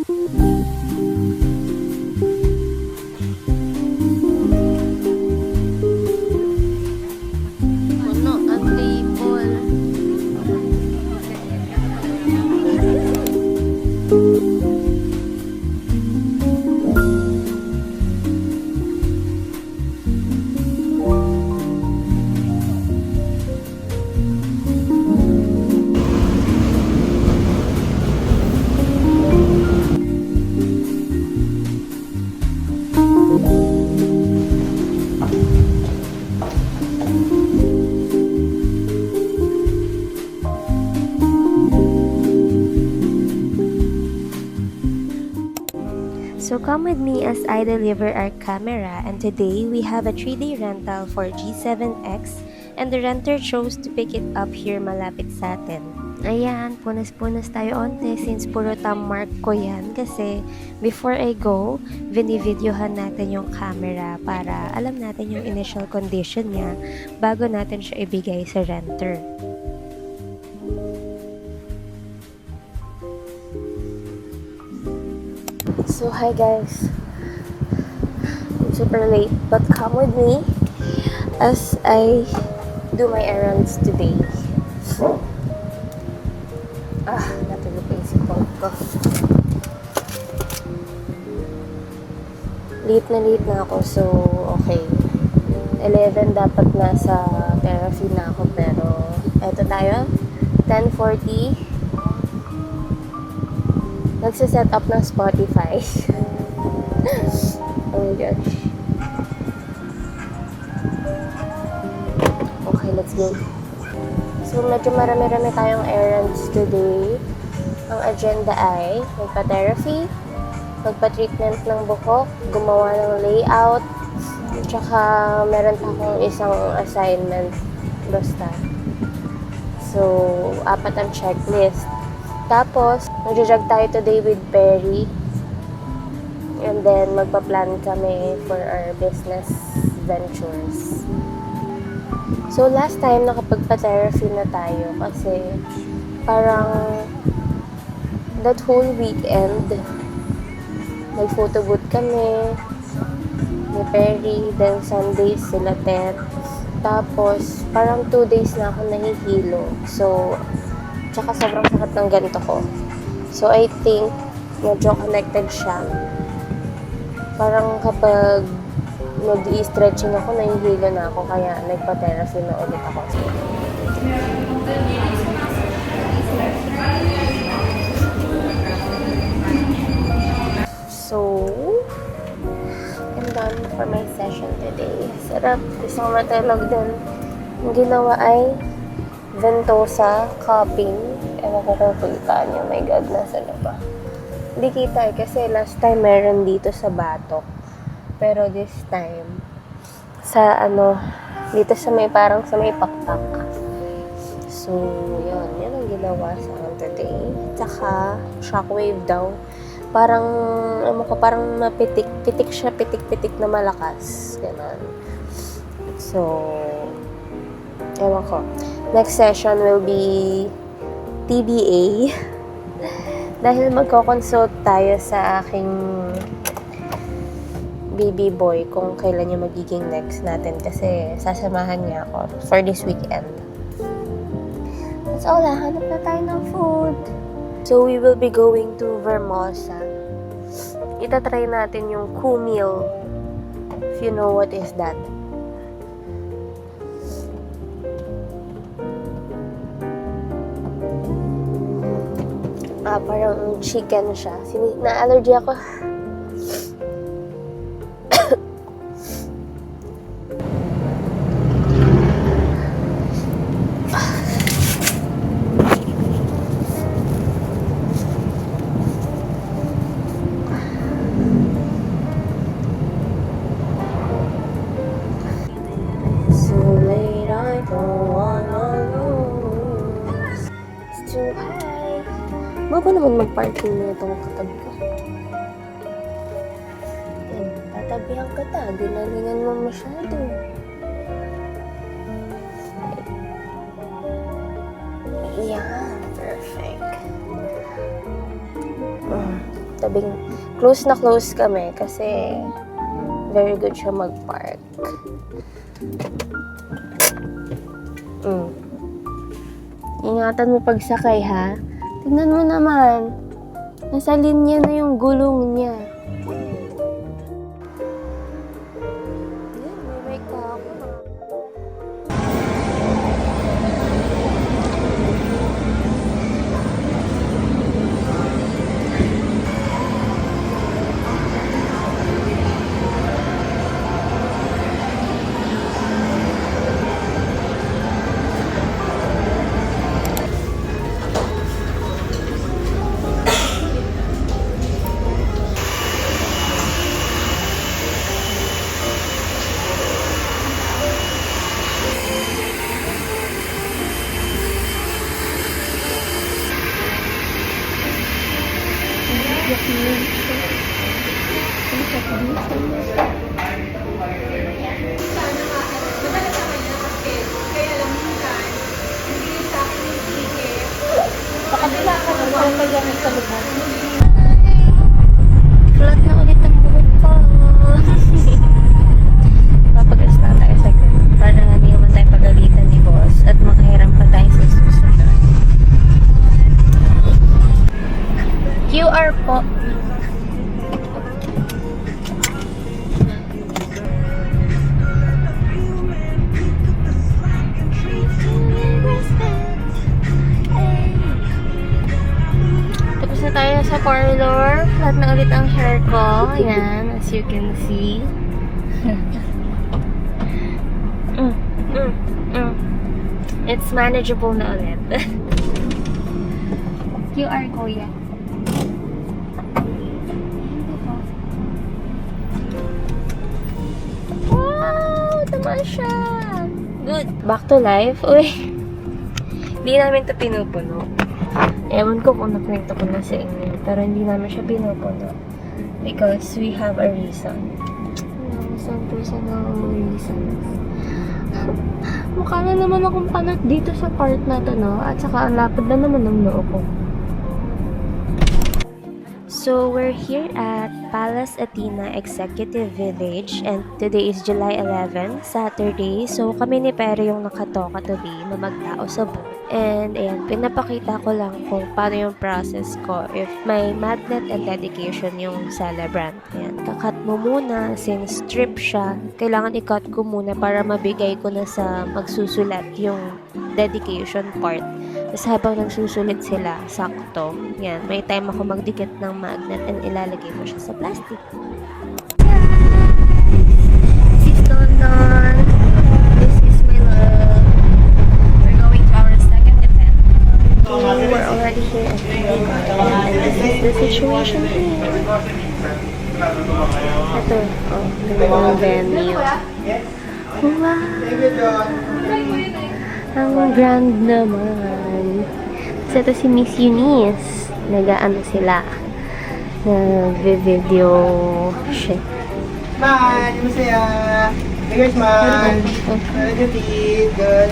Puno ang table. So come with me as I deliver our camera, and today we have a 3-day rental for G7X and the renter chose to pick it up here malapit sa atin. Ayan, punas-punas tayo onte since puro mark ko yan kasi before I go, binivideohan natin yung camera para alam natin yung initial condition niya bago natin siya ibigay sa renter. So hi guys, I'm super late but come with me as I do my errands today. Natulog pa yung sipon ko. Late na ako, so okay. 11 dapat nasa therapy na ako pero eto tayo, 10:40. Nagsiset up ng Spotify. Oh my gosh. Okay, let's go. So, medyo marami-rami tayong errands today. Ang agenda ay magpa-therapy, magpa-treatment ng buhok, gumawa ng layout, tsaka meron pa akong isang assignment. Basta. So, 4 ang checklist. Tapos, nag-jog tayo today with Perry. And then, magpa-plan kami for our business ventures. So, last time, nakapagpa-therapy na tayo kasi parang that whole weekend, nag-photo booth kami ni Perry, then Sundays sila Tet. Tapos, parang 2 days na ako nahihilo. So, tsaka sobrang sakit ng ganito ko. So, I think, medyo connected siya. Parang kapag nag-i-stretching ako, nahihilo na ako. Kaya, nagpa-therapy na ulit ako. So, I'm done for my session today. Sarap. Gusto ko matulog din. Ang ginawa ay Ventosa cupping. Ewan ko kung kita nyo. My God, nasa na ba? Hindi kita kasi last time meron dito sa Batok. Pero this time, sa dito sa may parang sa may pakpak. So, yun. Yan ang ginawa sa akin today. Tsaka, shockwave daw. Parang, parang mapitik. Pitik siya, pitik-pitik na malakas. Ganon. So, ewan ko. Next session will be TBA. Dahil magko-consult tayo sa aking baby boy kung kailan yung magiging next natin kasi sasamahan niya ako for this weekend. That's all. Hanap na tayo ng food. So, we will be going to Vermosa. Itatry natin yung Kumil. If you know what is that. Parang chicken siya. Na-allergy ako. So late, I don't wanna lose. It's too high. Baba naman mag-parking na itong katabi ko. Yan, tatabihan ka ta. Dinalingan mo masyado. Yan, perfect. close na close kami kasi very good siya mag-park. Ingatan mo pagsakay, ha? Tignan mo naman. Nasa linya na yung gulong niya. May ka ako. Flat na ulit ang buhok ko. Papagas na tayo second para hindi naman tayo pagalitan ni boss at makahiram pa tayo sa susunod. QR po. Tapos na tayo sa parlor. Flat na ulit ang hair ko. Ayan, as you can see. It's manageable na ulit. QR kuya. Wow! Tama siya! Good! Back to life. Uy! Hindi namin ito pinupuno. Ewan ko kung nakwento ko na sa inyo. Pero hindi namin siya pinupuno. Because we have a reason. Some personal reasons. Mukha na naman akong panat dito sa part na to, no? At saka ang lapad na naman ng noo ko. So, we're here at Palace Athena Executive Village and today is July 11, Saturday. So, kami ni Pero yung nakatoka today na magtao sa booth. And, ayan, pinapakita ko lang kung paano yung process ko if may magnet and dedication yung celebrant. Ayan, kakat mo muna, since strip siya, kailangan i-cut ko muna para mabigay ko na sa magsusulat yung dedication part. Tapos habang nagsusulit sila, sakto. Yan, may time ako magdikit ng magnet and ilalagay ko siya sa plastic. This is London. This is my love. We're going to our second event. So, we're already here at the and this is the situation here. Ito, yung venue. Wow! Ang grand naman. So, ito si Miss Eunice. Nag-ano sila. Nag-video. Shit. Smile! Yung masaya! Bigger smile! Good.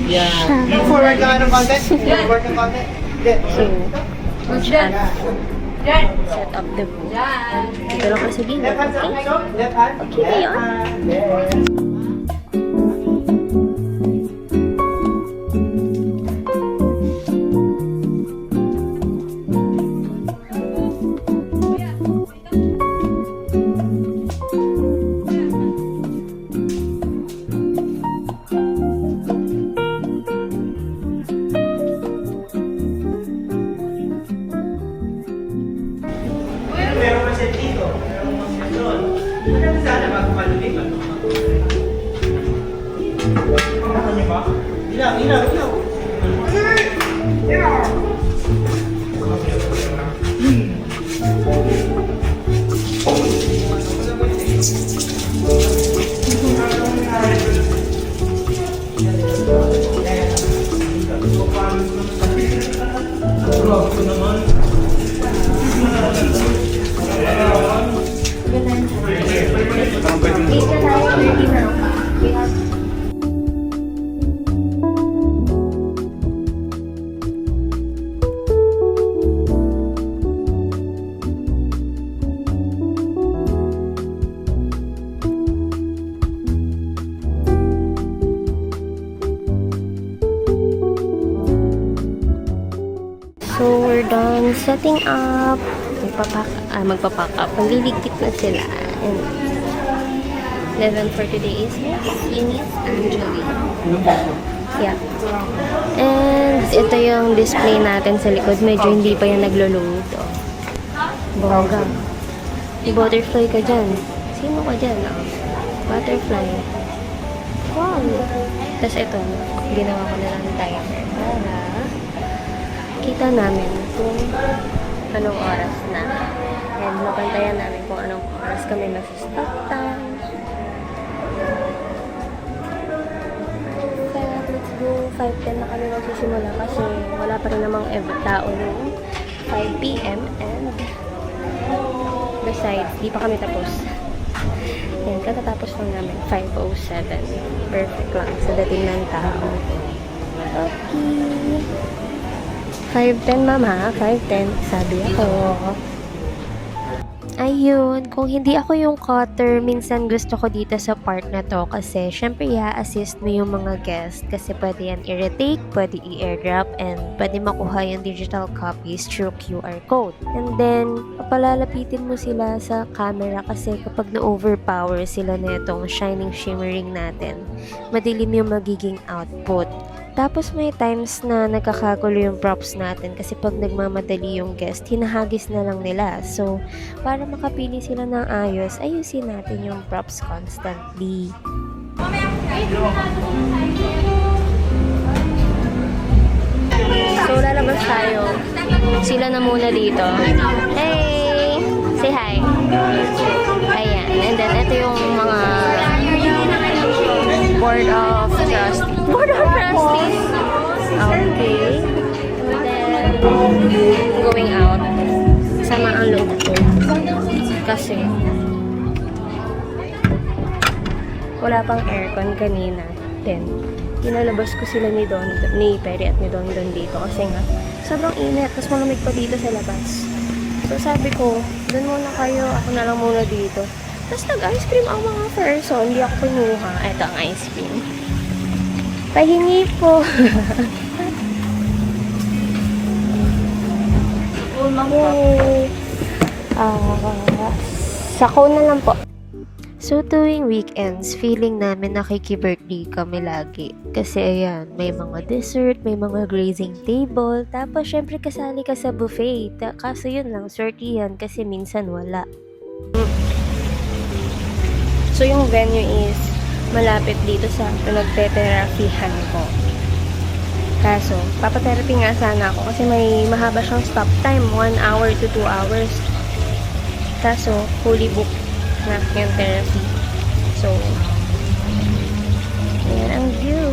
Yeah. Look forward ka ng content? Look forward ng content? So, set up the booth. Dito lang kasi gilid. Left hand sa Okay? go. Left hand. Okay na yun? There. Meron pa siya dito. Meron pa siya doon. Maganda sana bago malumipan. Ano niyo ba? Ilaw, ilaw, ilaw. setting up. Magpapack up. Magliligpit na sila. And 11 for today is Miss Eunice Angeli. Yeah. And ito yung display natin sa likod. Medyo hindi pa yan naglo-load. Oh. Bongga. May butterfly ka dyan. Sino ka dyan? Oh? Butterfly. Wow. Tapos ito, ginawa ko na lang timer para kita namin kung anong oras na. And mapantayan namin kung anong oras kami nasa-stop time. Let's go. 5:10 na kami magsisimula kasi wala pa rin namang tao noong 5 p.m. And besides, di pa kami tapos. Yan, katatapos lang namin. 5:07. Perfect lang sa dating ng tao. Okay. 5:10 mama. 5:10. Sabi ako. Ayun, kung hindi ako yung cutter, minsan gusto ko dito sa part na to kasi syempre i-assist mo yung mga guest kasi pwede yan i-retake, pwede i-airdrop, and pwede makuha yung digital copies through QR code. And then, papalalapitin mo sila sa camera kasi kapag na-overpower sila na itong shining shimmering natin, madilim yung magiging output. Tapos may times na nagkakagulo yung props natin kasi pag nagmamadali yung guest, hinahagis na lang nila. So, para makapili sila ng ayos, ayusin natin yung props constantly. So, lalabas tayo. Sila na muna dito. Hey! Say hi! Ayan. And then, ito yung mga Board of Trustees. Board of Trustees! Okay. And then, going out. Sama ang loob ko. Kasi, wala pang aircon kanina. Then, inalabas ko sila ni Perry at ni Don dito. Kasi nga, sobrang init. Tapos malamig pa dito sa labas. So, sabi ko, doon muna kayo. Ako na lang muna dito. Tapos nag-ice cream ang mga person. Hindi ako pinuha. Ito ang ice cream. Pahingi po. Yay! Sako na lang po. So, tuwing weekends, feeling namin nakiki-birthday kami lagi. Kasi ayan, may mga dessert, may mga grazing table, tapos syempre kasali ka sa buffet. Kaso yun lang, swerte yan kasi minsan wala. So, yung venue is malapit dito sa pinagte-therapyhan ko. Kaso, papatherapy nga sana ako kasi may mahaba siyang stop time, 1 hour to 2 hours. Kaso, fully booked na yung therapy. So, ayan ang view.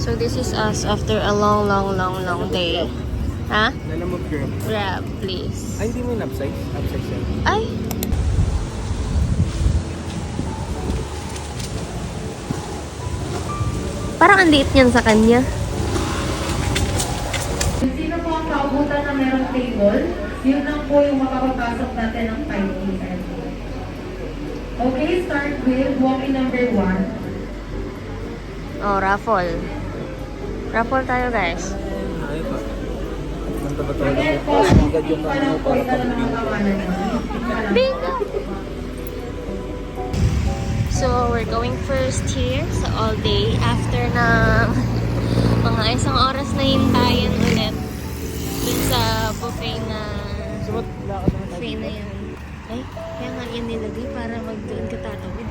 So, this is us after a long day. Ha? Lalamog grab. Grab, please. Ay, hindi mo yung upsize? Upsize yan. Ay! Parang ang liit niyan sa kanya. Sino po ang kaubutan na merong table, yun lang po yung makapapasok natin ng 5 p.m. Okay, start with walk-in number 1. Oh, raffle. Raffle tayo, guys. Ay, pa. Manta ba tayo? Again po, Agad yung parang po ito na mga kawalan. Bingo! So, we're going first here sa all day after ng mga isang oras na hintayin ulit dun sa buffet na buffet na yun. Ay, kaya nga yan nilagay para magdoon ka tatawid.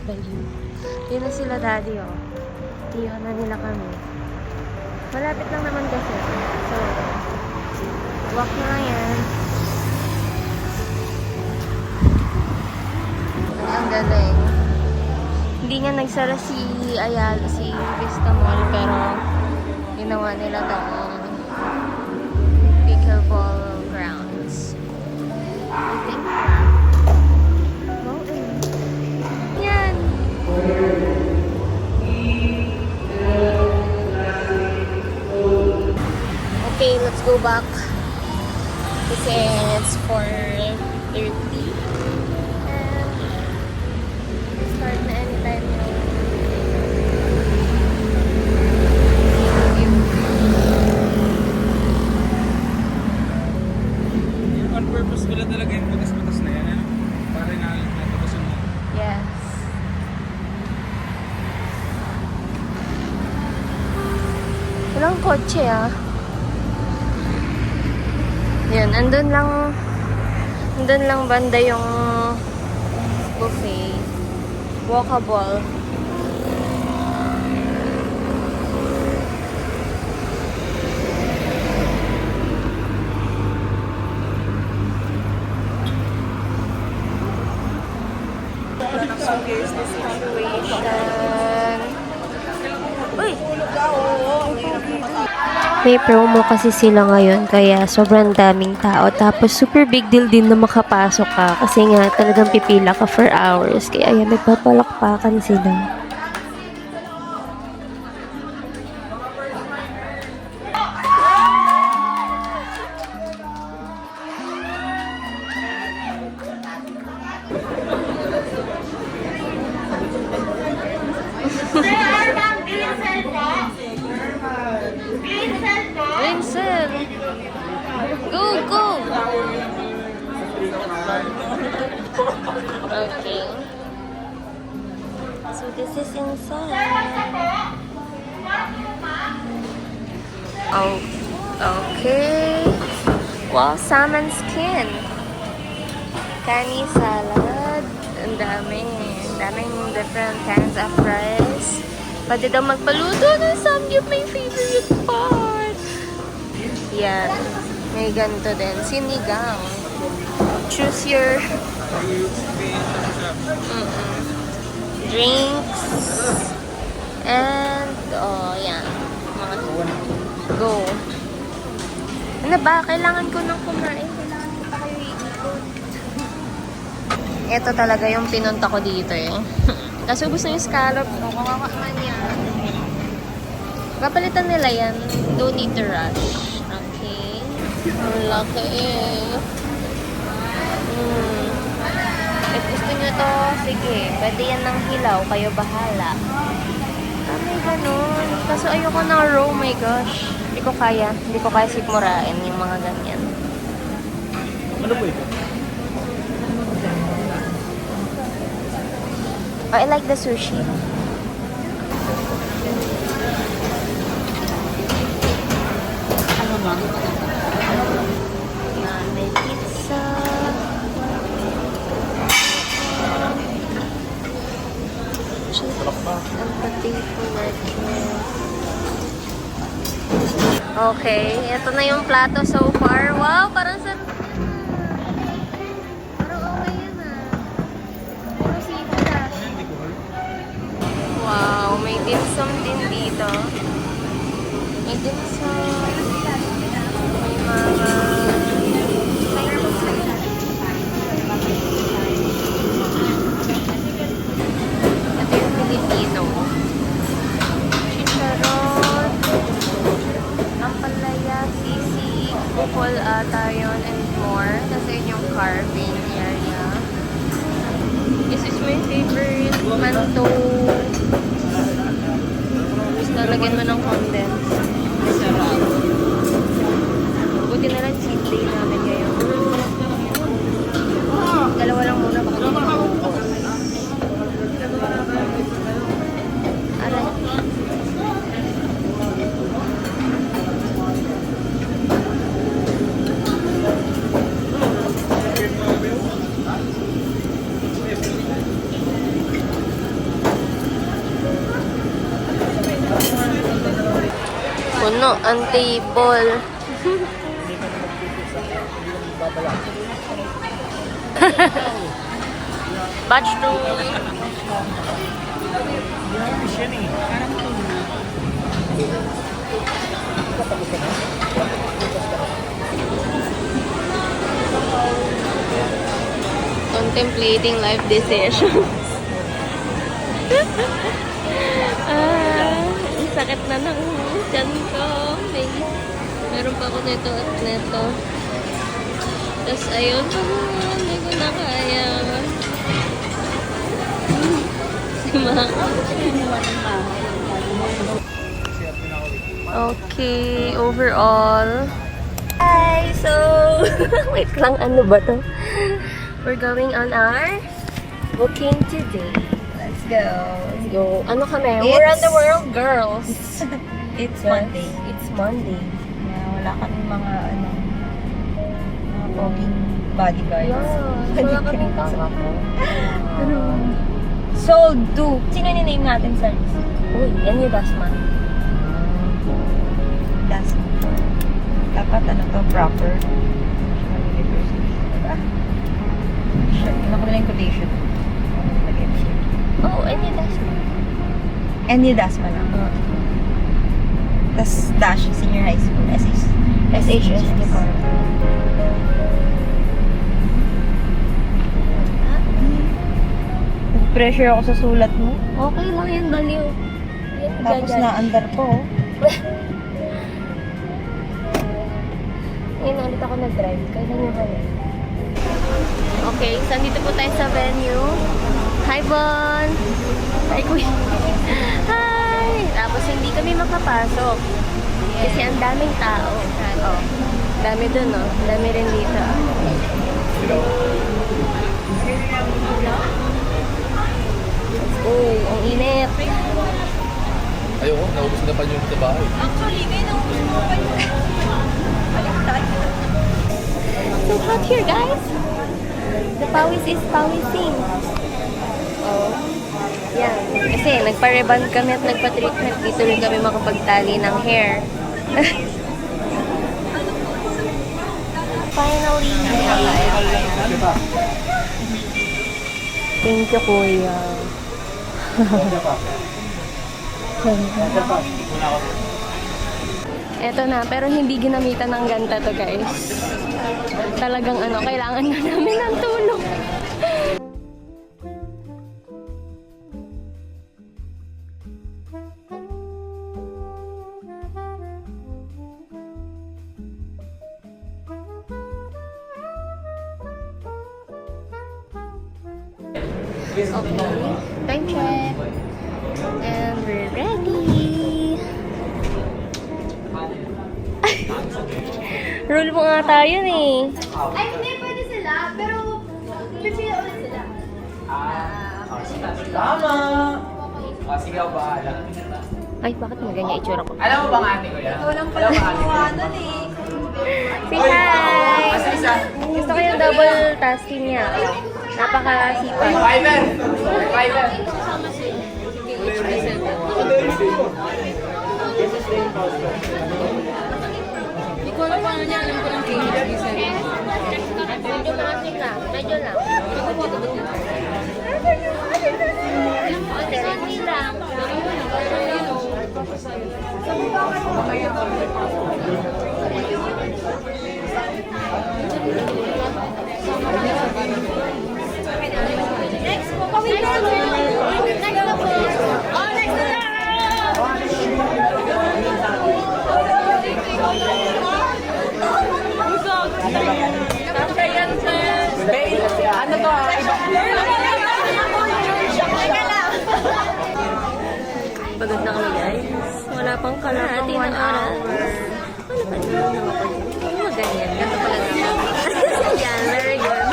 Baliw. Yun na sila daddy, oh. Iyon na nila kami. Malapit lang naman kasi. So, walk na lang yan. Ang galing. Hindi nga nagsara si Ayala, si Vista Mall, pero ginawa nila tong pickleball grounds. I think. Wow, yan. Okay, let's go back. Kasi it's for kotse ah. Yan, andun lang banda yung buffet. Walkable. So here's the situation. Uy! May promo kasi sila ngayon kaya sobrang daming tao. Tapos super big deal din na makapasok ka kasi nga talagang pipila ka for hours. Kaya ayan, nagpapalakpakan sila. Vincent! Go, go! Okay. So this is inside. Oh, okay. Wow, salmon skin. Kani salad. Ang daming different kinds of rice. Pwede daw magpaluto ng samgyup, my favorite part. Yan. May ganito din. Sinigang. Choose your drinks. And, oh, yan. Go. Ano ba? Kailangan ko nang kumain. Kailangan ko pa kayo iikot. Ito talaga yung pinunta ko dito eh. Kasi ubos na yung scallop ko. Kawawa man yan. Kapalitan nila yan. Don't need to rush. Okay. Ang laki eh. If gusto nyo to, sige. Pwede yan ng hilaw. Kayo bahala. May ganun. Kaso ayoko na raw. Oh my gosh. Hindi ko kaya. Hindi ko kaya sikmurain yung mga ganyan. Ano po ito? Oh, I like the sushi. Ano ma'am? Yan, may pizza. And potato wedges. Okay, ito na yung plato so far. Wow, parang sarap yan. Parang okay yan ah. Puro seafood ah. Wow, may dim sum din dito. May dim sum. May mga... Ito yung Filipino. Chicharon. Ampalaya, sisig, bukol ata yun, and more. Kasi yun yung carving area. This is my favorite. Manto. Tapos lalagyan mo ng condense. Sarap. Buti na lang cheat day namin ngayon. Dalawa lang muna baka hindi maubos. Aray. Puno ang table. Batch 2. Contemplating life decisions. Ang sakit na ng tiyan ko. Meron pa ako nito at nito. Tapos ayun, hindi ko na kaya. Si Mama. Okay, overall. Hi! So, wait lang, ano ba to? We're going on our booking today. Let's go. Let's go. Ano kami? We're on the world, girls. It's Monday. It's Monday. Yeah, wala kaming mga poging bodyguards. Yeah, wala kaming tama ko. Sold to. Sino ni-name natin, sir? Uy, yan yung Dasma. That's dapat proper. Sure, yun ako nila yung quotation. Oh, yan yung Dasma. Any Dasma lang. Tas Dash, senior high school, SHS department. Pressure ako sa sulat mo. Okay lang yan, baliw. Yan, Tapos judge. na-under ko. Ngayon ulit ako nag-drive. Kailan nyo ba yan? Okay, so nandito po tayo sa venue. Hi, Bon! Hi, Queen! Hi! Tapos hindi kami makapasok. Kasi ang daming tao. Oh, dami dun, no? Dami rin dito. Oh, ang init. Ayoko, naubos na pa yung sa bahay. So hot here, guys. The pawis is pawising. Oh. Yan. Kasi nagpa-reband kami at nagpa-treatment. Dito rin kami makapagtali ng hair. Finally. Thank you, Kuya. Eto na, pero hindi ginamitan ng ganta to, guys. Talagang kailangan na namin ng tulong. Okay, time check. And we're ready. Roll mo nga tayo eh. Ay, hindi, pwede sila, pero pipila ulit sila. Tama! Sige ako bahala. Ay, bakit ganyan itsura ko? Alam mo ba ate ko yan? Walang pala kuha nun eh. Say hi! Gusto ko yung double tasking niya. Oh, napaka-sipag. Fiverr! Fiverr! Medyo maasik lang. Medyo lang. Konti lang. Next po, kami next po. Next na po. Oh, next na lang. Ano to? Pagod na kami, guys. Wala pang kalahati ng oras. Ano ba ito? Ganyan. Ganito pala na. Yan, very good.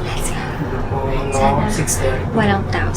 Let's go. 6:30. Walang tao.